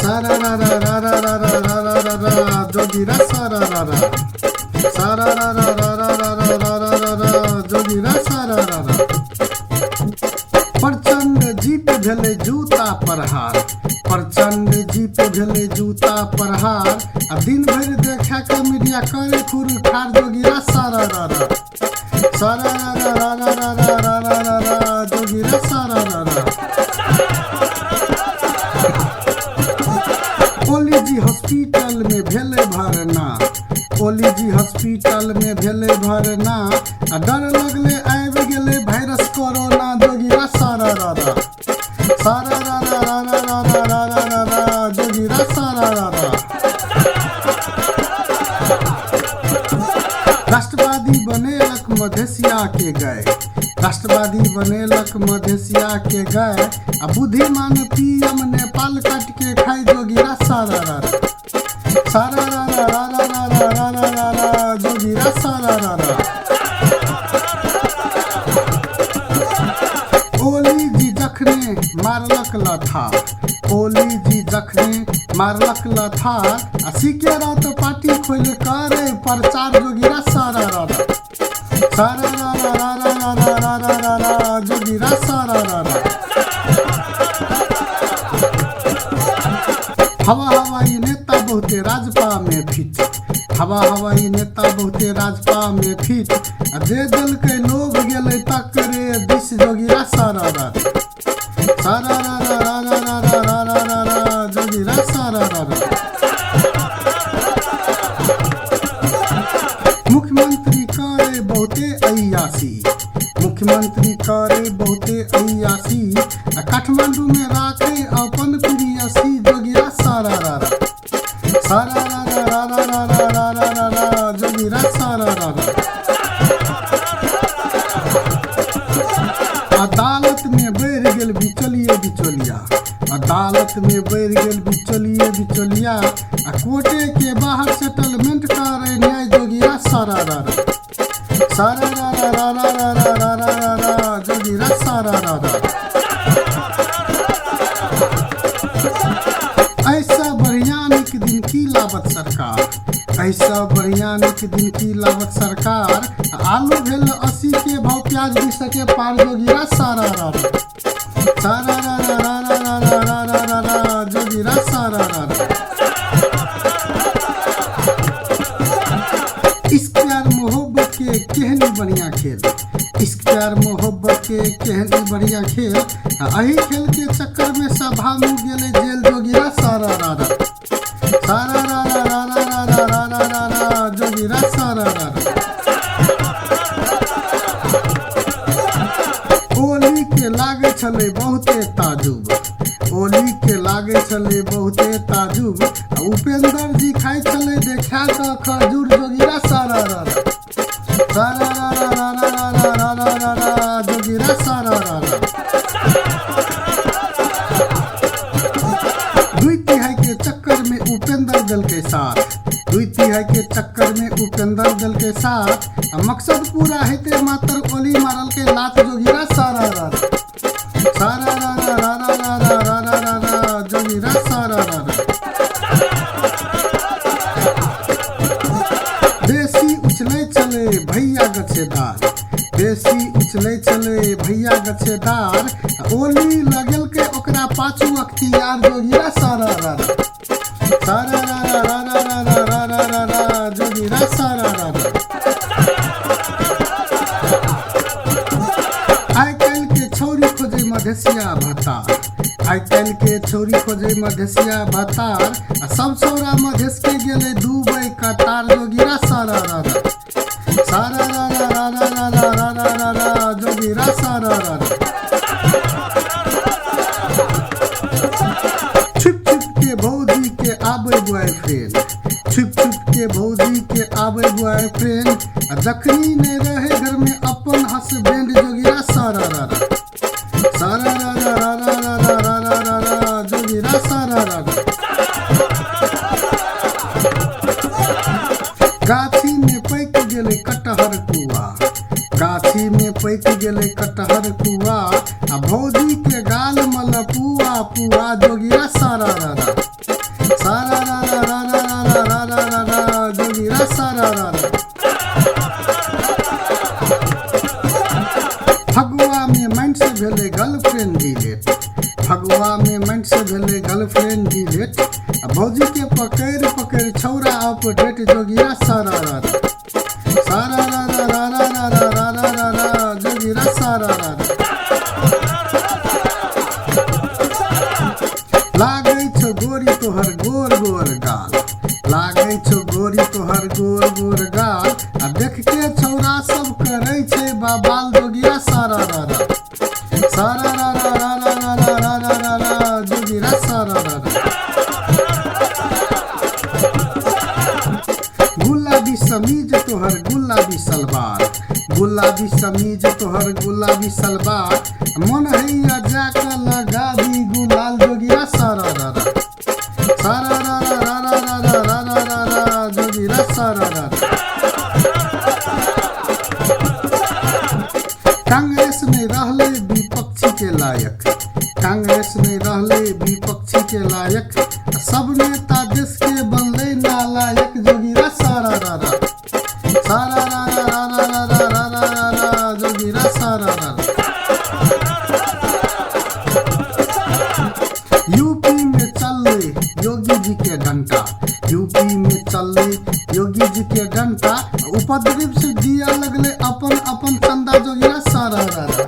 सारा रा रा रा रा रा रा रा रा रा रा जोगीरा सारा रा रा सारा रा रा रा रा रा रा रा रा रा जोगीरा सारा रा रा। प्रचंड जीप भेले जूता प्रहार, प्रचंड जीप भेले जूता प्रहार। आ दिन भर देखा के मीडिया करे खुर खार जोगीरा सारा रा रा सारा रा रा रा रा रा रा रा रा रा जोगीरा सारा रा रा। ओली जी हॉस्पिटल में भेले भरना, ओली जी हॉस्पिटल में भेले भरना। आ डर लगले आबि गेले वायरस कोरोना जोगीरा सारा रा रा सारा रा रा रा रा रा रा रा रा रा जोगीरा सारा रा रा। राष्ट्रवादी बनेलक मधेसिया के गए, राष्ट्रवादी बनेलक मधेसिया के गए। आ बुद्धिमान पीएम नेपाल काट के खाई जोगीरा सारा रा रा सारा रा रा रा रा रा रा रा रा रा जोगीरा सारा रा रा। ओली जी जखने मारलक लथार, ओली जी जखने मारलक लथार। आ सीके रात पार्टी खोल करे प्रचार जोगीरा सारा रा रा सारा रा रा रा रा रा रा रा रा रा जोगीरा सारा रा रा। हवा हवाई नेता बहुते राजपा में फिट, हवा हवाई नेता बहुते राजपा में फिट। आ जे दल के लोग गेले तकरे दिस जोगीरा सारा रा सारा रा रा रा रा रा रा रा रा रा जोगीरा सारा रा रा। मुख्यमंत्री करे बहुते अय्यासी, मुख्यमंत्री करे बहुते अय्यासी। आ काठमांडू में राखे अपन प्रियसी जोगीरा सारा रा रा सारा रा रा रा रा रा रा रा रा रा जोगीरा सारा रा रा। अदालत में बढ़ गेल बिचौलिए बिचौलिया, अदालत में बढ़ गेल बिचौलिए बिचौलिया। आ कोर्टे के बाहर सेटलमेंट करे न्याय जोगीरा सारा रा रा सारा रा रा रा रा रा रा रा रा रा जोगीरा सारा रा रा। ऐसा बढ़िया निक दिन की लावत सरकार, ऐसा बढ़िया निक दिन की लावत सरकार। आलू भेल 80 के भाव, प्याज 20 के पार जोगीरा सारा रा रा सारा रा रा रा रा रा रा रा रा रा जोगीरा सारा रा रा। इश्क प्यार मोहब्बत के केहनी बढ़िया खेल, इश्क प्यार मोहब्बत के केहनी बढ़िया खेल। अही खेल के चक्कर में सभा में गेले जेल जोगीरा सारा रा रा सारा रा रा रा रा रा रा रा रा रा जोगीरा सारा रा रा। ओली के लागे छले बहुते ताजुब, ओली के लागे छले बहुते ताजुब। उपेंद्र जी खाई छले देखा के खजूर जोगीरा सारा रा रा सारा रा रा रा रा रा रा रा रा रा जोगीरा सारा रा रा। 2/3 के चक्कर में उपेंद्र दल के साथ, 2/3 के चक्कर में उपेंद्र दल के साथ। मकसद पूरा हेते मात्र ओली मारल के लात जोगीरा सारा रा रा सारा रा रा रा रा रा रा रा रा रा जोगीरा सारा रा रा। बेसी उछले चले भैया गछेदार, बेसी उछले चले भैया गछेदार। ओली लगल के ओकरा पाछू अख्तियार जोगीरा सारा रा रा सारा रा रा रा रा रा रा रा रा रा जोगीरा सारा रा रा। आइ काल्हि के छौरी खोजे मधेसिया भतार, आइ काल्हि के छौरी खोजे मधेसिया भतार। सब छौरा मधेस के गेले दुबई कतार जोगीरा सारा रा रा सारा रा रा रा रा रा रा रा रा रा जोगीरा सारा रा रा। छुप छुप के भौजी के आबे बॉयफ्रेंड, छुप छुप के भौजी के आबे बॉयफ्रेंड। जखनी ने रहे घर में अपन हस्बैंड जोगीरा सारा रा रा सारा रा रा रा रा रा रा रा रा रा जोगीरा सारा रा रा। गाछी में पैक गेले कटहर कुआ, गाछी में पैक गेले कटहर कुआ। आ भौजी के गाल मलपुआ बापुआ जोगिया सारा रा रा सारा रा रा रा रा रा रा रा रा रा जोगिया सारा रा रा। फगुआ में माइंड से भेले गर्लफ्रेंड डिलेट, फगुआ में माइंड से भेले गर्लफ्रेंड डिलेट, भौजी के पकड़ पकड़ छौरा अपडेट जोगिया सारा रा रा सारा रा रा रा रा रा रा रा रा रा जोगिया सारा रा रा। लागै छौ गोरी तोहर गोर गोर गाल, लागै छौ गोरी तोहर गोर गोर गाल, आ देख के छौरा सब करै छै बाबाल जोगिया सारा रा रा सारा रा रा रा रा रा रा रा रा रा जोगिया सारा रा रा। गुलाबी समीज तोहर गुलाबी सलवार, गुलाबी समीज तोहर गुलाबी सलवार, मन हैया जाकर लगा दी गुलाल जोगिया सारा रा रा सारा रा रा रा रा रा रा रा रा रा जोगिया सारा रा रा। कांग्रेस में रहले विपक्षी के लायक, कांग्रेस में रहले विपक्षी के लायक, सब नेता देश के बनले नालायक जोगिया सारा रा रा सारा रा रा रा रा रा रा रा रा रा जोगिया सारा रा रा। यूपी में चले योगी जी के डंटा, यूपी में चले योगी जी के डंटा, उपद्रव से दिया लगले अपन अपन चंदा जोगिया सारा रा रा